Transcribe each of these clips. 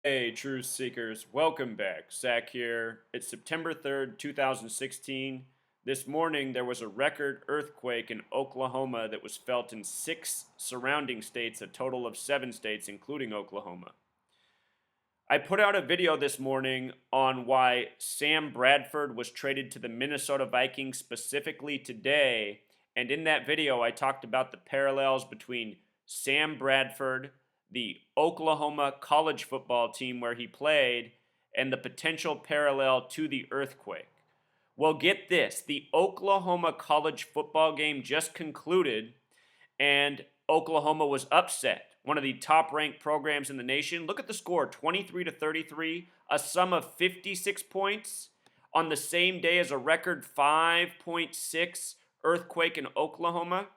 Hey, truth seekers, welcome back. Zach here. It's September 3rd, 2016. This morning, there was a record earthquake in Oklahoma that was felt in 6 surrounding states, a total of 7 states, including Oklahoma. I put out a video this morning on why Sam Bradford was traded to the Minnesota Vikings specifically today. And in that video, I talked about the parallels between Sam Bradford, the Oklahoma college football team where he played, and the potential parallel to the earthquake. Well, get this, the Oklahoma college football game just concluded, and Oklahoma was upset. One of the top ranked programs in the nation. Look at the score, 23 to 33, a sum of 56 points on the same day as a record 5.6 earthquake in Oklahoma.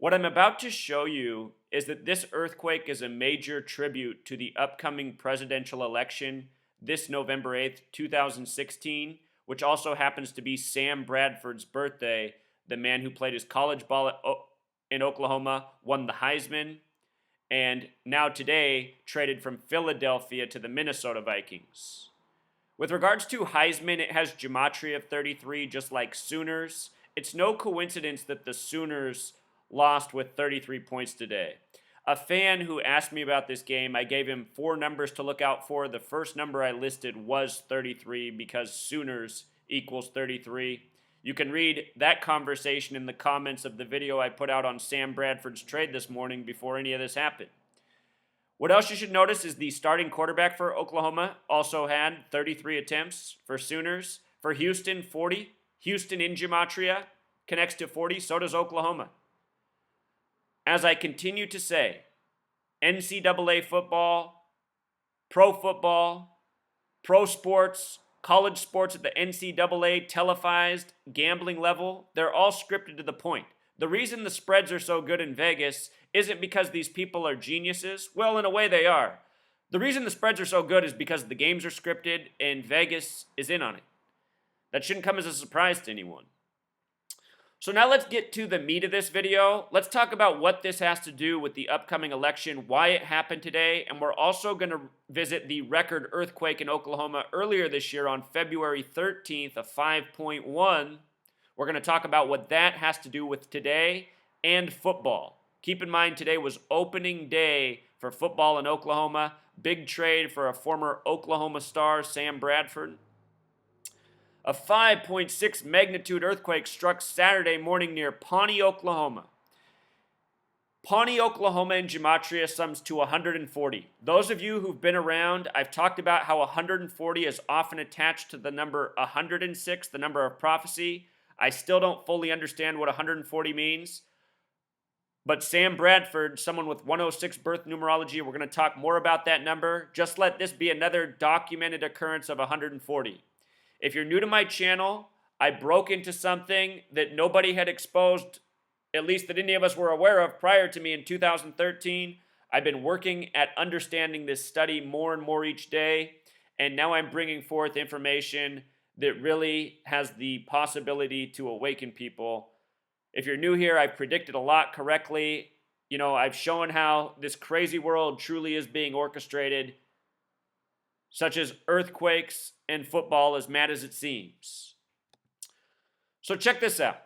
What I'm about to show you is that this earthquake is a major tribute to the upcoming presidential election this November 8th, 2016, which also happens to be Sam Bradford's birthday, the man who played his college ball in Oklahoma, won the Heisman, and now today traded from Philadelphia to the Minnesota Vikings. With regards to Heisman, it has gematria of 33, just like Sooners. It's no coincidence that the Sooners lost with 33 points today. A fan who asked me about this game, I gave him 4 numbers to look out for. The first number I listed was 33 because Sooners equals 33. You can read that conversation in the comments of the video I put out on Sam Bradford's trade this morning before any of this happened. What else you should notice is the starting quarterback for Oklahoma also had 33 attempts. For Sooners, for Houston, 40. Houston in gematria connects to 40, so does Oklahoma. As I continue to say, NCAA football, pro sports, college sports at the NCAA televised gambling level, they're all scripted to the point. The reason the spreads are so good in Vegas isn't because these people are geniuses. Well, in a way they are. The reason the spreads are so good is because the games are scripted and Vegas is in on it. That shouldn't come as a surprise to anyone. So now let's get to the meat of this video. Let's talk about what this has to do with the upcoming election, why it happened today, and we're also going to visit the record earthquake in Oklahoma earlier this year on February 13th of 5.1. We're going to talk about what that has to do with today and football. Keep in mind, today was opening day for football in Oklahoma. Big trade for a former Oklahoma star, Sam Bradford. A 5.6 magnitude earthquake struck Saturday morning near Pawnee, Oklahoma. Pawnee, Oklahoma in gematria sums to 140. Those of you who've been around, I've talked about how 140 is often attached to the number 106, the number of prophecy. I still don't fully understand what 140 means. But Sam Bradford, someone with 106 birth numerology, we're going to talk more about that number. Just let this be another documented occurrence of 140. If you're new to my channel, I broke into something that nobody had exposed, at least that any of us were aware of prior to me in 2013. I've been working at understanding this study more and more each day, and now I'm bringing forth information that really has the possibility to awaken people. If you're new here, I've predicted a lot correctly. I've shown how this crazy world truly is being orchestrated, such as earthquakes and football, as mad as it seems. So check this out.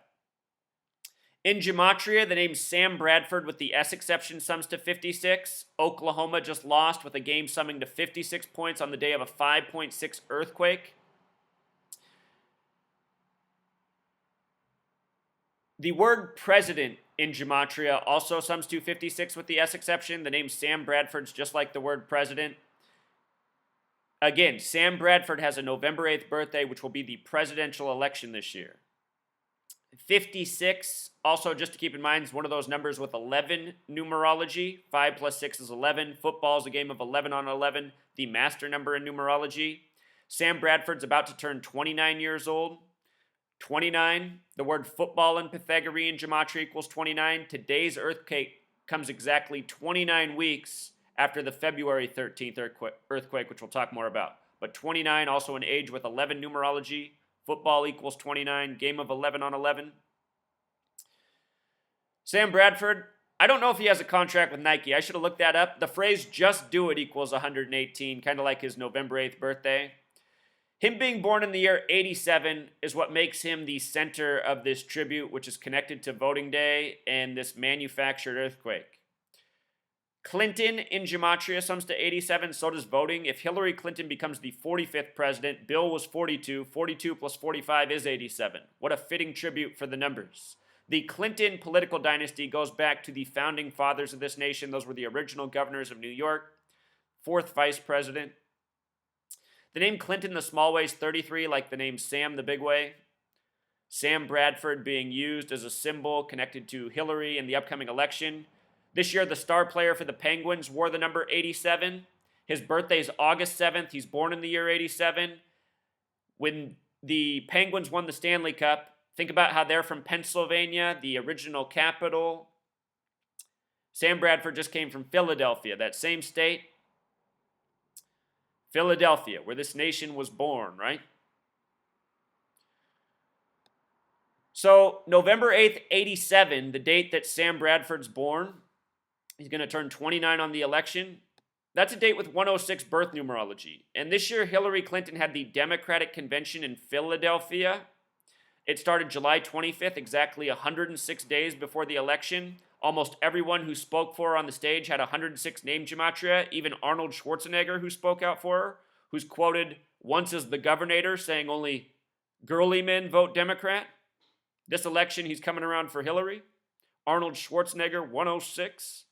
In gematria, the name Sam Bradford with the S exception sums to 56. Oklahoma just lost with a game summing to 56 points on the day of a 5.6 earthquake. The word president in gematria also sums to 56 with the S exception. The name Sam Bradford's just like the word president. Again, Sam Bradford has a November 8th birthday, which will be the presidential election this year. 56, also just to keep in mind, is one of those numbers with 11 numerology. 5 plus 6 is 11. Football is a game of 11 on 11, the master number in numerology. Sam Bradford's about to turn 29 years old. 29, the word football in Pythagorean gematria equals 29. Today's earthquake comes exactly 29 weeks after the February 13th earthquake, which we'll talk more about. But 29, also an age with 11 numerology. Football equals 29, game of 11 on 11. Sam Bradford, I don't know if he has a contract with Nike. I should have looked that up. The phrase "just do it" equals 118, kind of like his November 8th birthday. Him being born in the year 87 is what makes him the center of this tribute, which is connected to voting day and this manufactured earthquake. Clinton in gematria sums to 87, so does voting. If Hillary Clinton becomes the 45th president, Bill was 42. 42 plus 45 is 87. What a fitting tribute for the numbers. The Clinton political dynasty goes back to the founding fathers of this nation. Those were the original governors of New York, fourth vice president. The name Clinton the small way is 33, like the name Sam the big way. Sam Bradford being used as a symbol connected to Hillary in the upcoming election. This year, the star player for the Penguins wore the number 87. His birthday is August 7th. He's born in the year 87. When the Penguins won the Stanley Cup, think about how they're from Pennsylvania, the original capital. Sam Bradford just came from Philadelphia, that same state. Philadelphia, where this nation was born, right? So, November 8th, 87, the date that Sam Bradford's born, he's going to turn 29 on the election. That's a date with 106 birth numerology. And this year, Hillary Clinton had the Democratic Convention in Philadelphia. It started July 25th, exactly 106 days before the election. Almost everyone who spoke for her on the stage had 106 name gematria. Even Arnold Schwarzenegger, who spoke out for her, who's quoted once as the governor saying only girly men vote Democrat. This election, he's coming around for Hillary. Arnold Schwarzenegger, 106.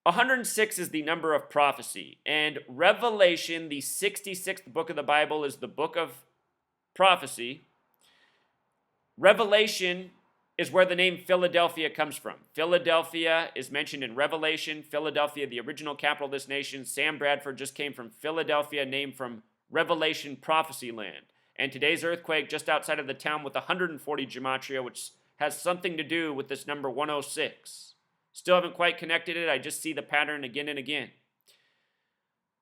106 is the number of prophecy. And Revelation, the 66th book of the Bible, is the book of prophecy. Revelation is where the name Philadelphia comes from. Philadelphia is mentioned in Revelation. Philadelphia, the original capital of this nation. Sam Bradford just came from Philadelphia, named from Revelation prophecy land. And today's earthquake just outside of the town with 140 gematria, which has something to do with this number 106. Still haven't quite connected it. I just see the pattern again and again.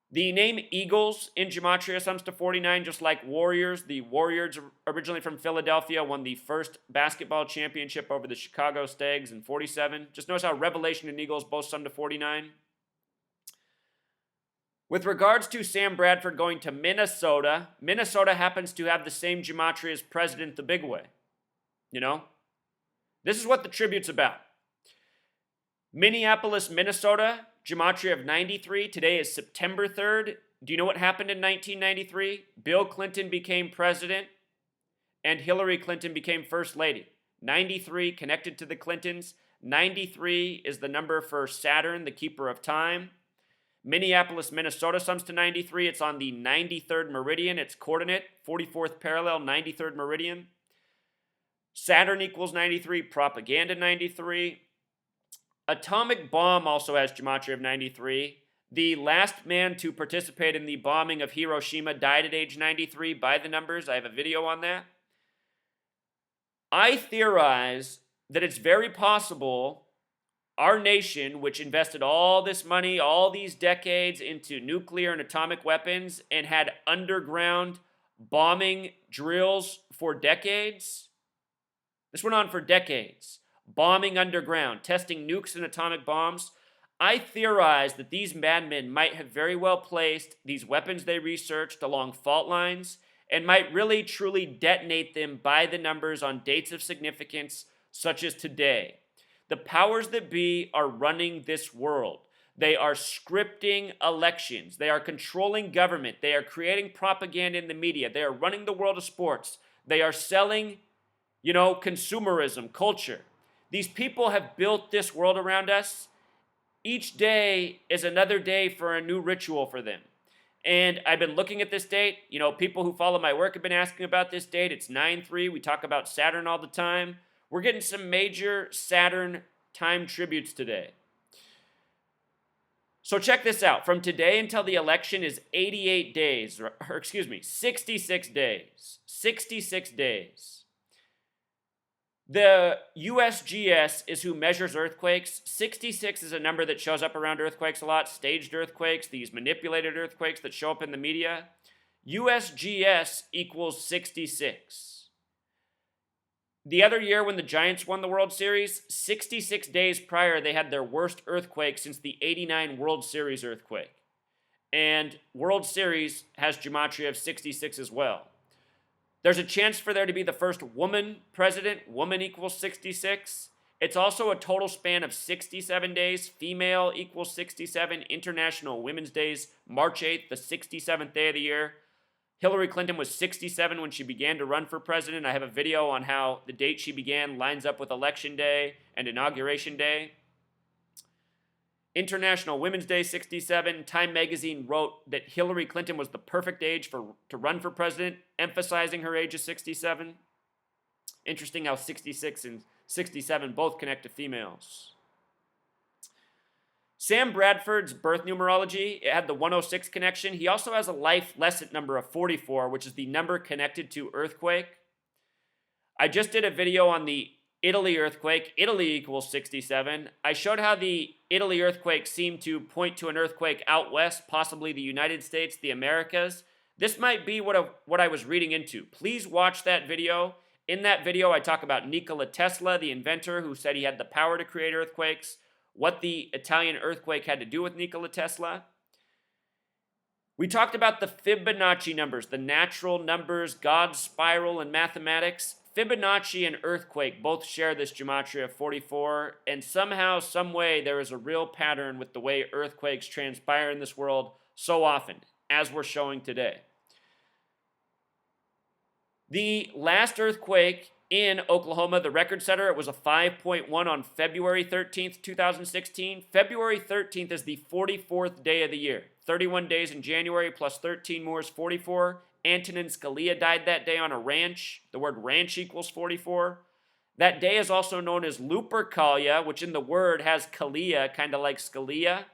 The name Eagles in gematria sums to 49, just like Warriors. The Warriors, originally from Philadelphia, won the first basketball championship over the Chicago Stags in 47. Just notice how Revelation and Eagles both sum to 49. With regards to Sam Bradford going to Minnesota, Minnesota happens to have the same gematria as President the Big Way. You know? This is what the tribute's about. Minneapolis, Minnesota, gematria of 93. Today is September 3rd. Do you know what happened in 1993? Bill Clinton became president and Hillary Clinton became first lady. 93 connected to the Clintons. 93 is the number for Saturn, the keeper of time. Minneapolis, Minnesota sums to 93. It's on the 93rd meridian. Its coordinate, 44th parallel, 93rd meridian. Saturn equals 93. Propaganda 93. Atomic bomb also has gematria of 93. The last man to participate in the bombing of Hiroshima died at age 93 by the numbers. I have a video on that. I theorize that it's very possible our nation, which invested all this money, all these decades into nuclear and atomic weapons and had underground bombing drills for decades. This went on for decades. Bombing underground, testing nukes and atomic bombs. I theorize that these madmen might have very well placed these weapons they researched along fault lines and might really truly detonate them by the numbers on dates of significance such as today. The powers that be are running this world. They are scripting elections. They are controlling government. They are creating propaganda in the media. They are running the world of sports. They are selling, consumerism, culture. These people have built this world around us. Each day is another day for a new ritual for them. And I've been looking at this date. People who follow my work have been asking about this date. It's 9/3. We talk about Saturn all the time. We're getting some major Saturn time tributes today. So check this out. From today until the election is 88 days, 66 days. 66 days. The USGS is who measures earthquakes. 66 is a number that shows up around earthquakes a lot. Staged earthquakes, these manipulated earthquakes that show up in the media. USGS equals 66. The other year when the Giants won the World Series, 66 days prior, they had their worst earthquake since the 89 World Series earthquake. And World Series has gematria of 66 as well. There's a chance for there to be the first woman president. Woman equals 66. It's also a total span of 67 days. Female equals 67. International Women's Days, March 8th, the 67th day of the year. Hillary Clinton was 67 when she began to run for president. I have a video on how the date she began lines up with Election Day and Inauguration Day. International Women's Day, 67. Time magazine wrote that Hillary Clinton was the perfect age to run for president, emphasizing her age of 67. Interesting how 66 and 67 both connect to females. Sam Bradford's birth numerology, it had the 106 connection. He also has a life lesson number of 44, which is the number connected to earthquake. I just did a video on the Italy earthquake. Italy equals 67. I showed how the Italy earthquake seemed to point to an earthquake out west, possibly the United States, the Americas. This might be what I was reading into. Please watch that video. In that video, I talk about Nikola Tesla, the inventor who said he had the power to create earthquakes, what the Italian earthquake had to do with Nikola Tesla. We talked about the Fibonacci numbers, the natural numbers, God's spiral, and mathematics. Fibonacci and earthquake both share this gematria of 44, and somehow, some way, there is a real pattern with the way earthquakes transpire in this world so often, as we're showing today. The last earthquake in Oklahoma, the record setter, it was a 5.1 on February 13th, 2016. February 13th is the 44th day of the year. 31 days in January plus 13 more is 44. Antonin Scalia died that day on a ranch. The word ranch equals 44. That day is also known as Lupercalia, which in the word has Kalia, kind of like Scalia.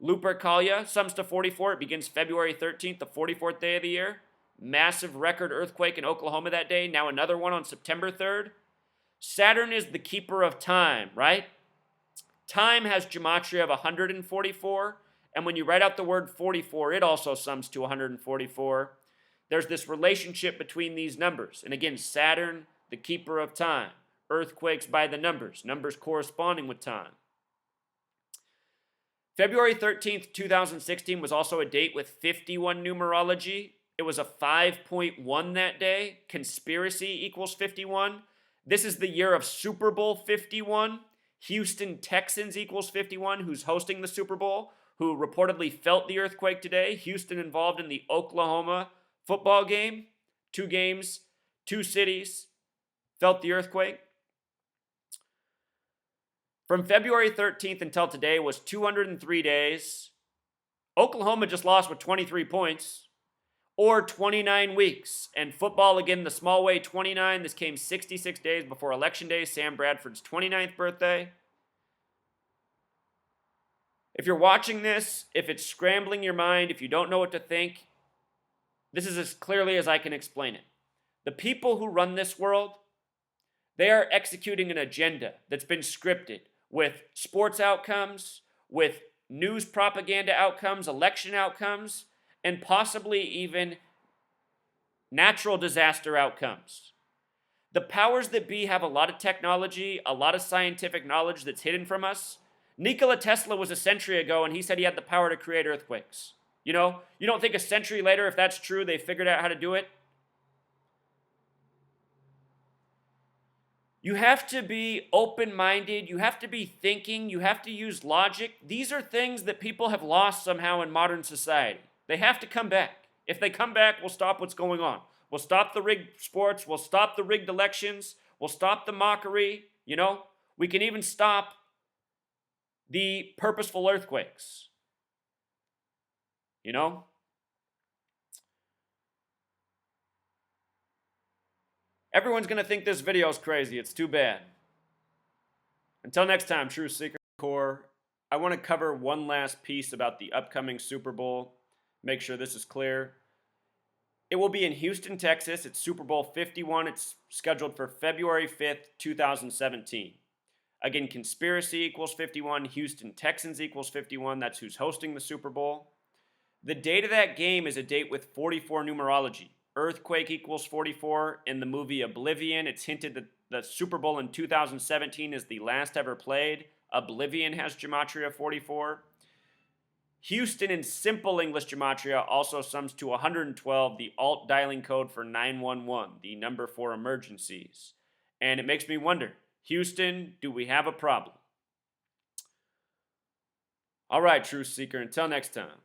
Lupercalia sums to 44. It begins February 13th, the 44th day of the year. Massive record earthquake in Oklahoma that day. Now another one on September 3rd. Saturn is the keeper of time, right? Time has gematria of 144. And when you write out the word 44, it also sums to 144. There's this relationship between these numbers. And again, Saturn, the keeper of time. Earthquakes by the numbers. Numbers corresponding with time. February 13th, 2016 was also a date with 51 numerology. It was a 5.1 that day. Conspiracy equals 51. This is the year of Super Bowl 51. Houston Texans equals 51, who's hosting the Super Bowl, who reportedly felt the earthquake today. Houston involved in the Oklahoma football game. 2 games, 2 cities felt the earthquake. From February 13th until today was 203 days. Oklahoma just lost with 23 points. Or 29 weeks. And football, again, the small way, 29. This came 66 days before Election Day, Sam Bradford's 29th birthday. If you're watching this, if it's scrambling your mind, if you don't know what to think, this is as clearly as I can explain it. The people who run this world, they are executing an agenda that's been scripted with sports outcomes, with news propaganda outcomes, election outcomes, and possibly even natural disaster outcomes. The powers that be have a lot of technology, a lot of scientific knowledge that's hidden from us. Nikola Tesla was a century ago, and he said he had the power to create earthquakes. You know, you don't think a century later, if that's true, they figured out how to do it? You have to be open-minded. You have to be thinking. You have to use logic. These are things that people have lost somehow in modern society. They have to come back. If they come back, we'll stop what's going on. We'll stop the rigged sports. We'll stop the rigged elections. We'll stop the mockery. You know, we can even stop the purposeful earthquakes. You know? Everyone's going to think this video is crazy. It's too bad. Until next time, True Seeker Core, I want to cover one last piece about the upcoming Super Bowl. Make sure this is clear. It will be in Houston, Texas. It's Super Bowl 51. It's scheduled for February 5th, 2017. Again, conspiracy equals 51. Houston Texans equals 51. That's who's hosting the Super Bowl. The date of that game is a date with 44 numerology. Earthquake equals 44. In the movie Oblivion, it's hinted that the Super Bowl in 2017 is the last ever played. Oblivion has gematria 44. Houston in simple English gematria also sums to 112, the alt dialing code for 911, the number for emergencies. And it makes me wonder, Houston, do we have a problem? All right, Truth Seeker, until next time.